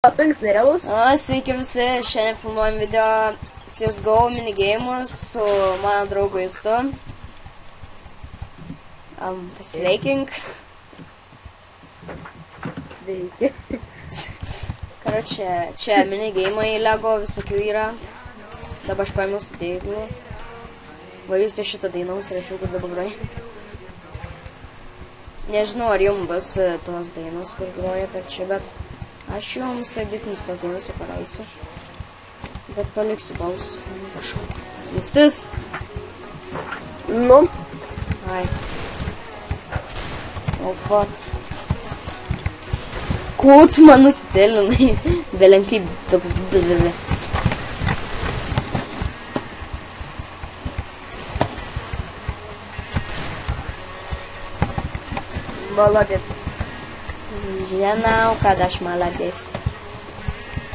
Apinks nerealus. Sveiki visi, šiandien filmuojam video CSGO minigėjimus su mano draugu Justu. Pasveikink. Sveiki. Karočią, čia minigėjimai Lego visokių yra. Dabar aš paėmiau su Deivu. Va jūs šitą dainos rašiau, kad dabar groja. Nežinau, ar jums bus tos dainos, kur groja per čia, bet aš jums editinis tos dainos paleisiu. Bet paliksiu balsų. Prašau. Justis? Nu. Ai. Oh, fuck. Ko tu man nustelinai? Belenkai toks blivė. Молодец. Žinau, kad aš maladėc.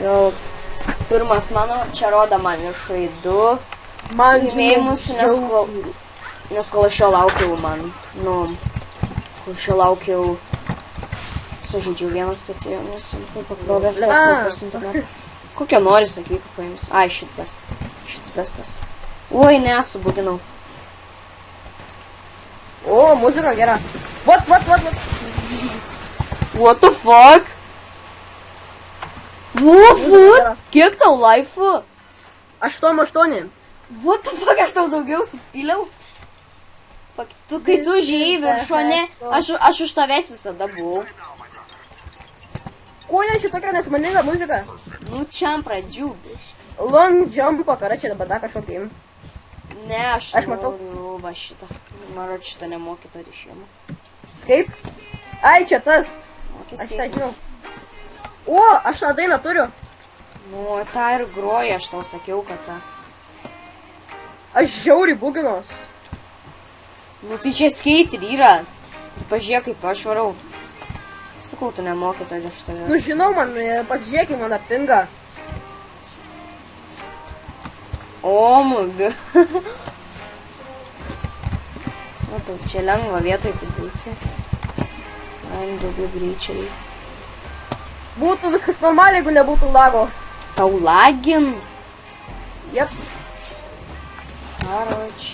Jau pirmas mano, čia rodo man viršui 2 laimėjimus, nes kol aš jo laukiau man, kol aš jo laukiau, sužaidžiau vienas, bet jau nesunku pakrovė. Kokią nori, sakyk, paimsiu. Ai, šits bestas. Oi, nesubuginau. O, muzika gera. What? What the fuck? What? Kiek tau laifų? 8. What the fuck, aš tau daugiau supiliau? Fuck, kai tu žiai viršone, aš už tavęs visada buvau. Ko jie šitokia nesmaninga muzika? Nu, čiam pradžiūbiš. Long jumpo, karačią dabar dar kažkokį. Ne, aš matau. Va šitą. Mano šitą nemokytą ryšimą. Kaip? Ai, čia tas. Mokys Aš tą žinau. O, aš tą dainą turiu. Nu, tą ir groja, aš tau sakiau, kad tą. Aš žiauriai buginos. Nu, tai čia skate ir yra. Pažiūrėk, kaip aš varau. Sakau, tu nemokytą iš tave. Nu, žinau, man, pasižiūrėk į mano pingą. O, muga. Matau, čia lengva vietoj tu būsi. Ai, daugiau greičiai. Būtų viskas normaliai, jeigu nebūtų lago. Tau lagin? Jep. Karoč.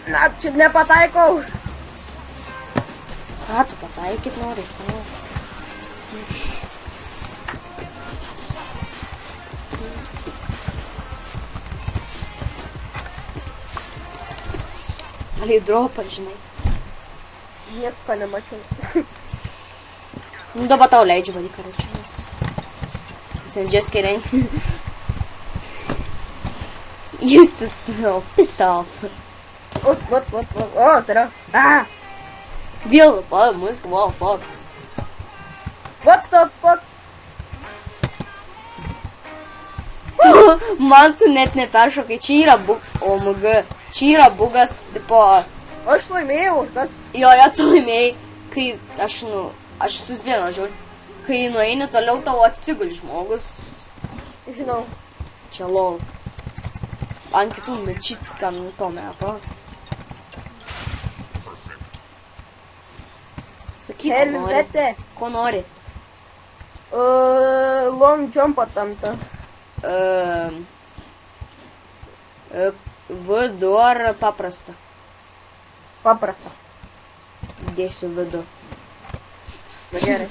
Na, čia nepataikau. Ką tu pataikyt nori? Ali dropą, žinai. Nieko nemačiau. Nu, dabar tau leidžiu vadį, karočią, nes... I'm just kidding. Justus, oh, piss off. What? O, tai yra. Ah! Vėl, muziką, wow, fuck. What the fuck? Man tu net neperšokai, čia yra čia yra bugas, tipo... Aš laimėjau, kas? Jo, tu laimėjai, kai aš susvieno žiūriu, kai nueini toliau tavo atsiguli žmogus. Žinau. Čia lol. Ant kitų mečit, ką to mepo. Sakyk, ko nori. Long jump tamta. V2 ar paprasta? Paprasta. Dėsiu V2. Na gerai.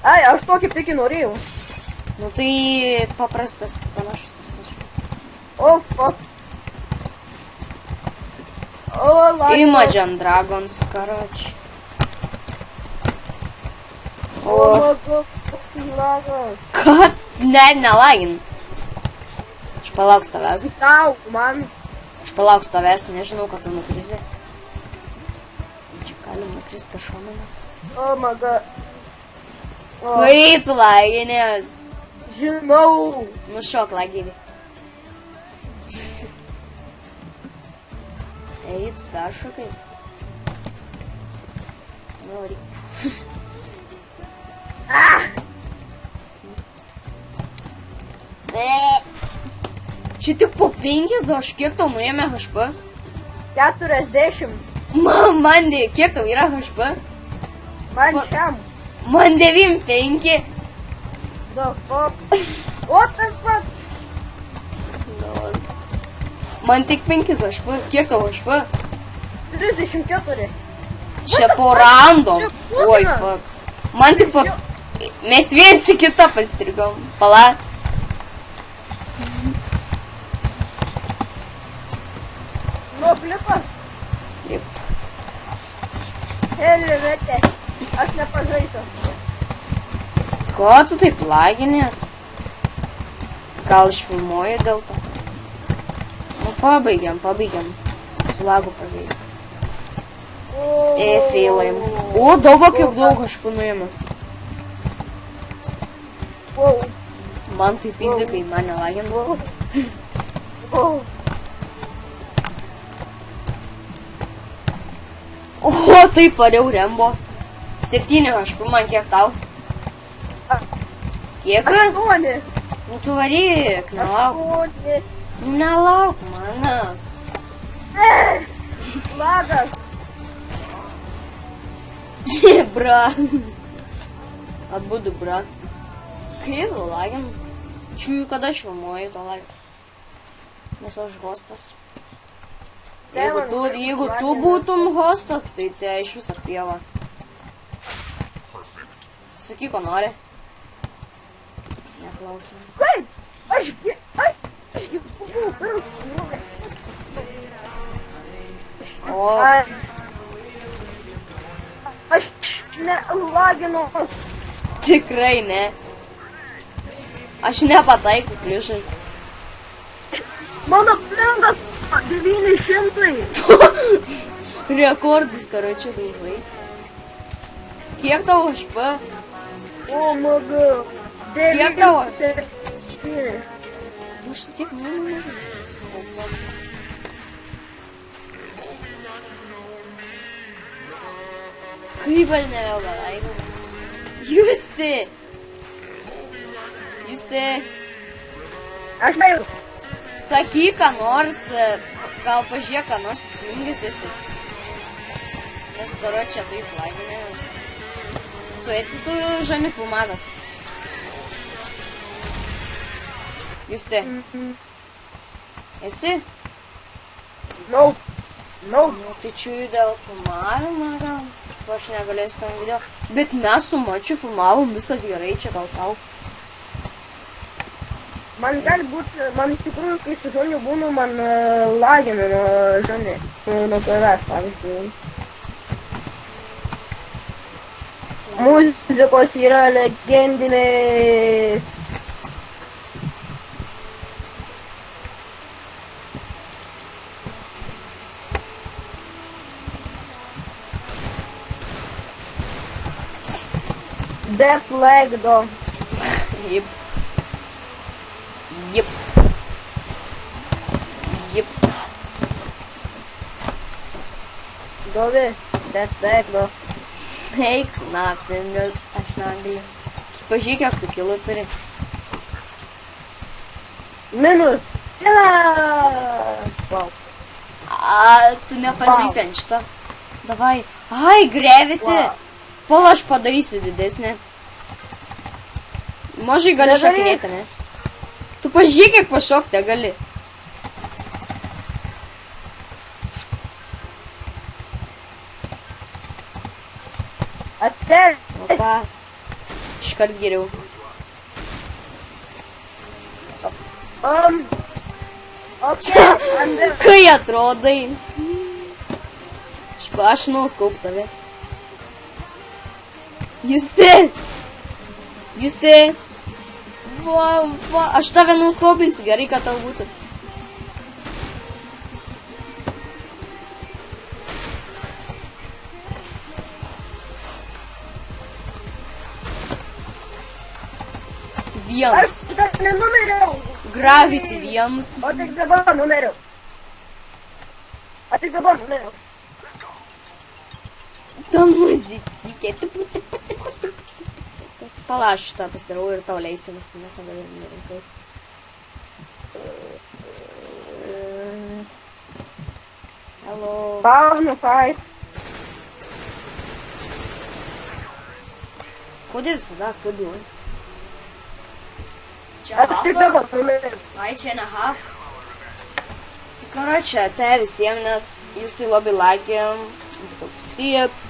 Ai, aš tokį tik norėjau. Nu tai paprastas, panašus tas pačiu. Oh, fuck. O, lagin. Imagine Dragons, karoči. O, koks lagas. Kad? Ne, nelagin. Aš palauks tavęs. Tau, man. Aš palauks tavęs, nežinau, kad tu nukrizi. Čia galim nukrist per šomenas. Oh my god. Kai tu laginės? Žinau. Nušok laginį. Ei, tu peršokai. Nori. Čia tik po 5, o aš kiek tau nuėmė HP? 40. Man, kiek tau yra HP? Man šiam. Man 9-5. The fuck? What the fuck? Man tik 5 HP. Kiek tavo HP? 34. Čia po random. Čia Oi, būtinas. fuck. Man tik po... Mes viens į kitą pastrigom. Pala. Nu, flipas. Taip. Helvete. Aš nepažaisiu. Ko tu taip laginės? Gal išfilmuoju dėl to? Nu, pabaigiam. Su lagu pažaisti. Feilaim. O, kaip daug aš panuėjimą. Wow. Man tai fizikai, man nelagina. Wow. Wow. O, tai pariau Rembo. 7 HP, man kiek tau? Kiek? 8. Nu tu varyk, nelauk. 8. Nelauk manas. Lagas. Bra. Atbudu, bra. Kaip lagim? Čiūju, kada aš filmuoju to lagim. Nes aš hostas. Jeigu tu būtum hostas, tai tai iš visą pievą. Sakyk, ko nori. Neklausim. Kaip? Aš buvau. O, Aš nelaginu. tikrai ne. Aš nepataikiu kliušas. Mano plendas 900. Rekordus, karočiui, daužai. Kiek tavo HP? Oh my god. Kiek tavo? 900. Aš tiek nenoriu. Kaip valnėjo beveik. Justi! Aš neėjau. Sakyk, ką nors, gal pažiūrėk, ką nors įsijungęs esi. Nes karočią taip laginės. Tu esi su Žani filmavęs. Justi. Esi? No. Nu, tai čia dėl filmavimo gal. Aš negalėsiu tam video. Bet mes su Mačiu filmavom, viskas gerai, čia gal tau. Man gali būti, man iš tikrųjų, kai su Žoniu būnu, man lagina nuo Žoni. Nuo tavęs, pavyzdžiui. Muzikos yra legendinės. Death Leg, do. Jip. Dovi, Death Leg, do. Eik, napingas, aš negaliu. Pažiūrėk, kiek tu kilų turi. Minus. Wow. Tu nepažaisi ant šito. Davai. Ai, Gravity. Wow. Pala, aš padarysiu didesnį. Mažai gali šokinėti, ne? Tu pažiūrėk, kiek pašokti gali. Atel. Opa. Iškart geriau. Okay, Andrė. Kai atrodai. Aš nuskaup tave. Justi. Va, aš tave nuskaupinsiu, gerai, kad tau būtų. Vienas. Aš dar nenumeriau. Gravity vienas. O tik dabar numeriau. Ta muzikė. Pala, aš šitą pasidarau ir tau leisiu, nes tu net negali nerinkai. Hello. Faunu, fight. Kudi visada kudi. Čia Aš tik dabar hafas. numiręs. Ai, čia ne haf. Tai karočią, tai visiems, nes jūs tai labai laikėm. Visiems.